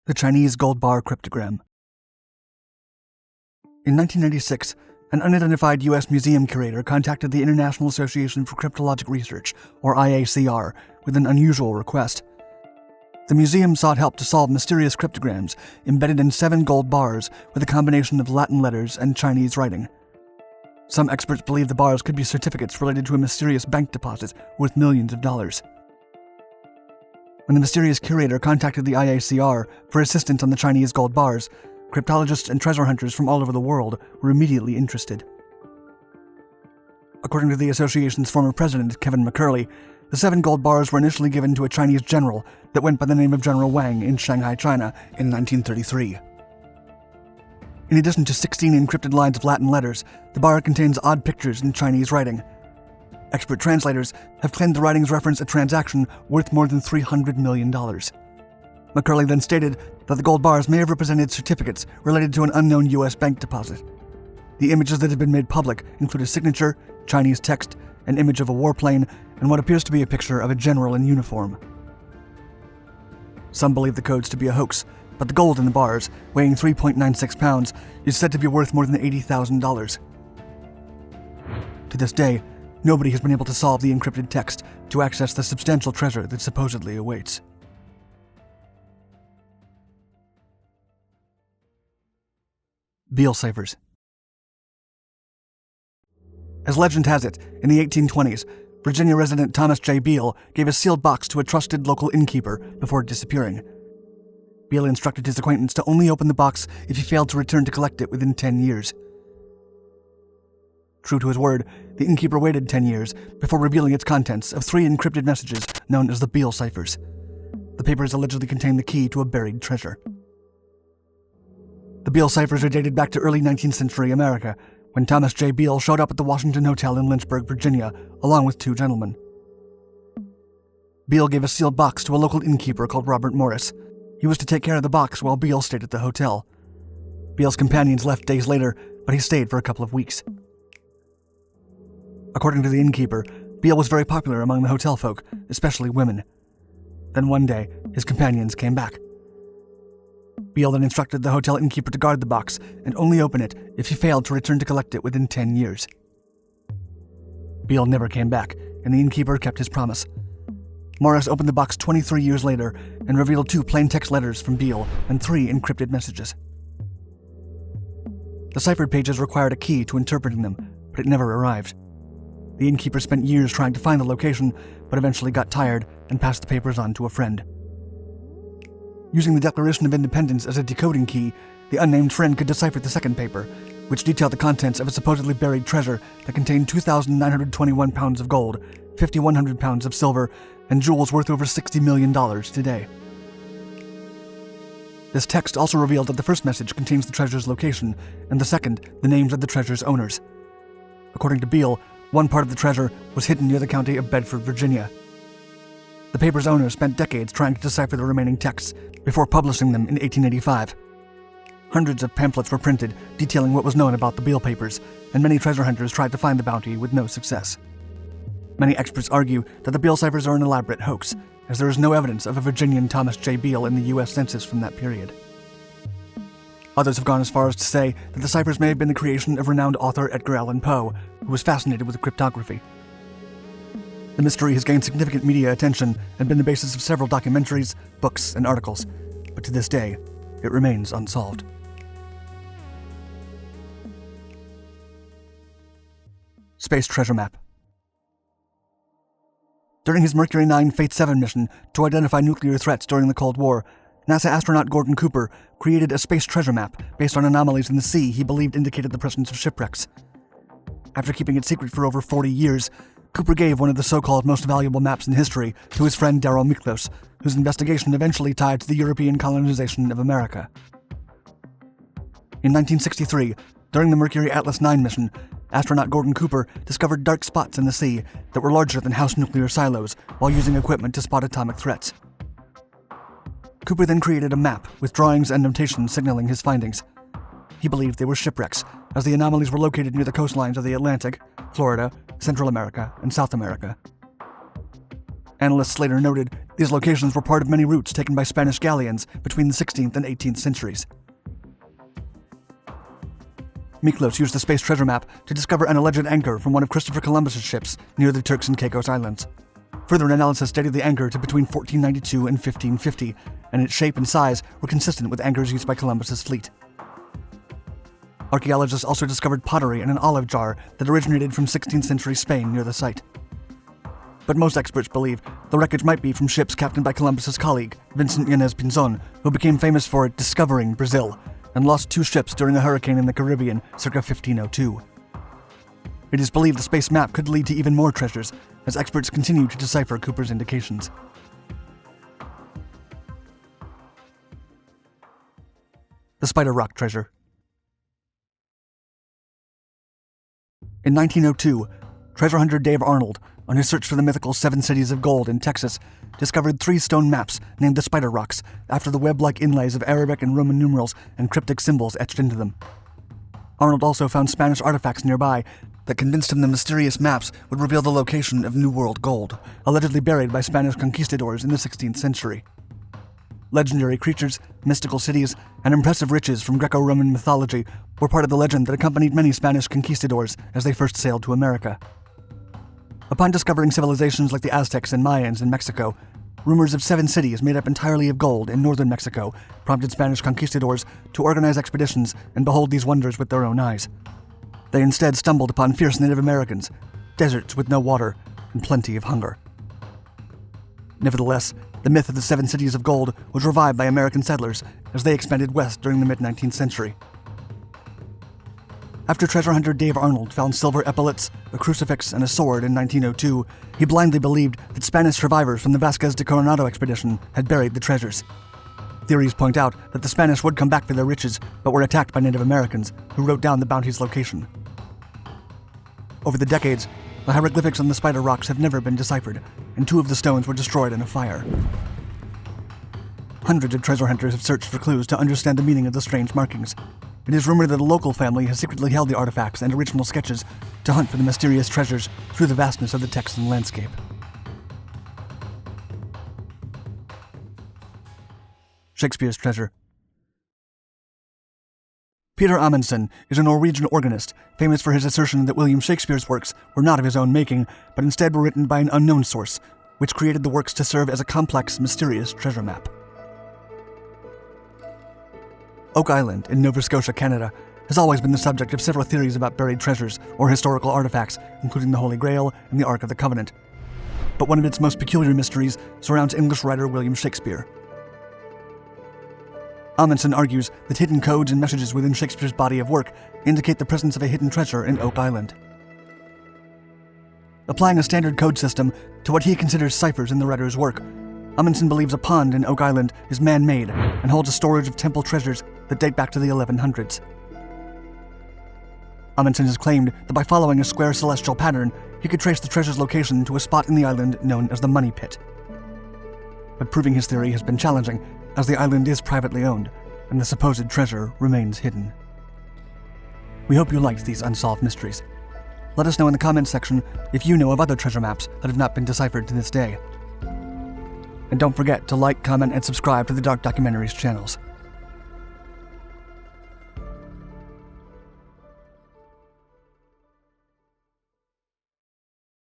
The Chinese Gold Bar Cryptogram. In 1996, an unidentified U.S. museum curator contacted the International Association for Cryptologic Research, or IACR, with an unusual request. The museum sought help to solve mysterious cryptograms embedded in 7 gold bars with a combination of Latin letters and Chinese writing. Some experts believe the bars could be certificates related to a mysterious bank deposit worth millions of dollars. When the mysterious curator contacted the IACR for assistance on the Chinese gold bars, cryptologists and treasure hunters from all over the world were immediately interested. According to the association's former president, Kevin McCurley, the 7 gold bars were initially given to a Chinese general that went by the name of General Wang in Shanghai, China in 1933. In addition to 16 encrypted lines of Latin letters, the bar contains odd pictures in Chinese writing. Expert translators have claimed the writings reference a transaction worth more than $300 million. McCurley then stated that the gold bars may have represented certificates related to an unknown U.S. bank deposit. The images that have been made public include a signature, Chinese text, an image of a warplane, and what appears to be a picture of a general in uniform. Some believe the codes to be a hoax, but the gold in the bars, weighing 3.96 pounds, is said to be worth more than $80,000. To this day, nobody has been able to solve the encrypted text to access the substantial treasure that supposedly awaits. Beale Ciphers. As legend has it, in the 1820s, Virginia resident Thomas J. Beale gave a sealed box to a trusted local innkeeper before disappearing. Beale instructed his acquaintance to only open the box if he failed to return to collect it within 10 years. True to his word, the innkeeper waited 10 years before revealing its contents of 3 encrypted messages known as the Beale Ciphers. The papers allegedly contained the key to a buried treasure. The Beale Ciphers are dated back to early 19th century America, when Thomas J. Beale showed up at the Washington Hotel in Lynchburg, Virginia, along with 2 gentlemen. Beale gave a sealed box to a local innkeeper called Robert Morris. He was to take care of the box while Beale stayed at the hotel. Beale's companions left days later, but he stayed for a couple of weeks. According to the innkeeper, Beale was very popular among the hotel folk, especially women. Then one day, his companions came back. Beale then instructed the hotel innkeeper to guard the box and only open it if he failed to return to collect it within 10 years. Beale never came back, and the innkeeper kept his promise. Morris opened the box 23 years later and revealed 2 plain text letters from Beale and 3 encrypted messages. The ciphered pages required a key to interpreting them, but it never arrived. The innkeeper spent years trying to find the location, but eventually got tired and passed the papers on to a friend. Using the Declaration of Independence as a decoding key, the unnamed friend could decipher the second paper, which detailed the contents of a supposedly buried treasure that contained 2,921 pounds of gold, 5,100 pounds of silver, and jewels worth over $60 million today. This text also revealed that the first message contains the treasure's location, and the second, the names of the treasure's owners. According to Beale, one part of the treasure was hidden near the county of Bedford, Virginia. The paper's owner spent decades trying to decipher the remaining texts before publishing them in 1885. Hundreds of pamphlets were printed detailing what was known about the Beale papers, and many treasure hunters tried to find the bounty with no success. Many experts argue that the Beale ciphers are an elaborate hoax, as there is no evidence of a Virginian Thomas J. Beale in the U.S. Census from that period. Others have gone as far as to say that the ciphers may have been the creation of renowned author Edgar Allan Poe, who was fascinated with cryptography. The mystery has gained significant media attention and been the basis of several documentaries, books, and articles, but to this day, it remains unsolved. Space Treasure Map. During his Mercury 9 Fate 7 mission to identify nuclear threats during the Cold War, NASA astronaut Gordon Cooper created a space treasure map based on anomalies in the sea he believed indicated the presence of shipwrecks. After keeping it secret for over 40 years, Cooper gave one of the so-called most valuable maps in history to his friend Darrell Miklos, whose investigation eventually tied to the European colonization of America. In 1963, during the Mercury Atlas 9 mission, astronaut Gordon Cooper discovered dark spots in the sea that were larger than house nuclear silos while using equipment to spot atomic threats. Cooper then created a map with drawings and notations signaling his findings. He believed they were shipwrecks, as the anomalies were located near the coastlines of the Atlantic, Florida, Central America, and South America. Analysts later noted these locations were part of many routes taken by Spanish galleons between the 16th and 18th centuries. Miklos used the space treasure map to discover an alleged anchor from one of Christopher Columbus's ships near the Turks and Caicos Islands. Further analysis dated the anchor to between 1492 and 1550, and its shape and size were consistent with anchors used by Columbus's fleet. Archaeologists also discovered pottery in an olive jar that originated from 16th century Spain near the site. But most experts believe the wreckage might be from ships captained by Columbus's colleague, Vincent Yanez Pinzon, who became famous for discovering Brazil, and lost 2 ships during a hurricane in the Caribbean circa 1502. It is believed the space map could lead to even more treasures, as experts continue to decipher Cooper's indications. The Spiderrock Treasure. In 1902, treasure hunter Dave Arnold, on his search for the mythical 7 cities of gold in Texas, discovered 3 stone maps named the Spider Rocks after the web-like inlays of Arabic and Roman numerals and cryptic symbols etched into them. Arnold also found Spanish artifacts nearby that convinced him the mysterious maps would reveal the location of New World gold, allegedly buried by Spanish conquistadors in the 16th century. Legendary creatures, mystical cities, and impressive riches from Greco-Roman mythology were part of the legend that accompanied many Spanish conquistadors as they first sailed to America. Upon discovering civilizations like the Aztecs and Mayans in Mexico, rumors of 7 cities made up entirely of gold in northern Mexico prompted Spanish conquistadors to organize expeditions and behold these wonders with their own eyes. They instead stumbled upon fierce Native Americans, deserts with no water, and plenty of hunger. Nevertheless, the myth of the 7 cities of gold was revived by American settlers as they expanded west during the mid-19th century. After treasure hunter Dave Arnold found silver epaulets, a crucifix, and a sword in 1902, he blindly believed that Spanish survivors from the Vasquez de Coronado expedition had buried the treasures. Theories point out that the Spanish would come back for their riches, but were attacked by Native Americans, who wrote down the bounty's location. Over the decades, the hieroglyphics on the Spider Rocks have never been deciphered, and 2 of the stones were destroyed in a fire. Hundreds of treasure hunters have searched for clues to understand the meaning of the strange markings. It is rumored that a local family has secretly held the artifacts and original sketches to hunt for the mysterious treasures through the vastness of the Texan landscape. Shakespeares Treasure. Peter Amundsen is a Norwegian organist, famous for his assertion that William Shakespeare's works were not of his own making, but instead were written by an unknown source, which created the works to serve as a complex, mysterious treasure map. Oak Island in Nova Scotia, Canada, has always been the subject of several theories about buried treasures or historical artifacts, including the Holy Grail and the Ark of the Covenant. But one of its most peculiar mysteries surrounds English writer William Shakespeare. Amundsen argues that hidden codes and messages within Shakespeare's body of work indicate the presence of a hidden treasure in Oak Island. Applying a standard code system to what he considers ciphers in the writer's work, Amundsen believes a pond in Oak Island is man-made and holds a storage of temple treasures that date back to the 1100s. Amundsen has claimed that by following a square celestial pattern, he could trace the treasure's location to a spot in the island known as the Money Pit. But proving his theory has been challenging, as the island is privately owned, and the supposed treasure remains hidden. We hope you liked these unsolved mysteries. Let us know in the comments section if you know of other treasure maps that have not been deciphered to this day. And don't forget to like, comment, and subscribe to the Dark Documentaries channels.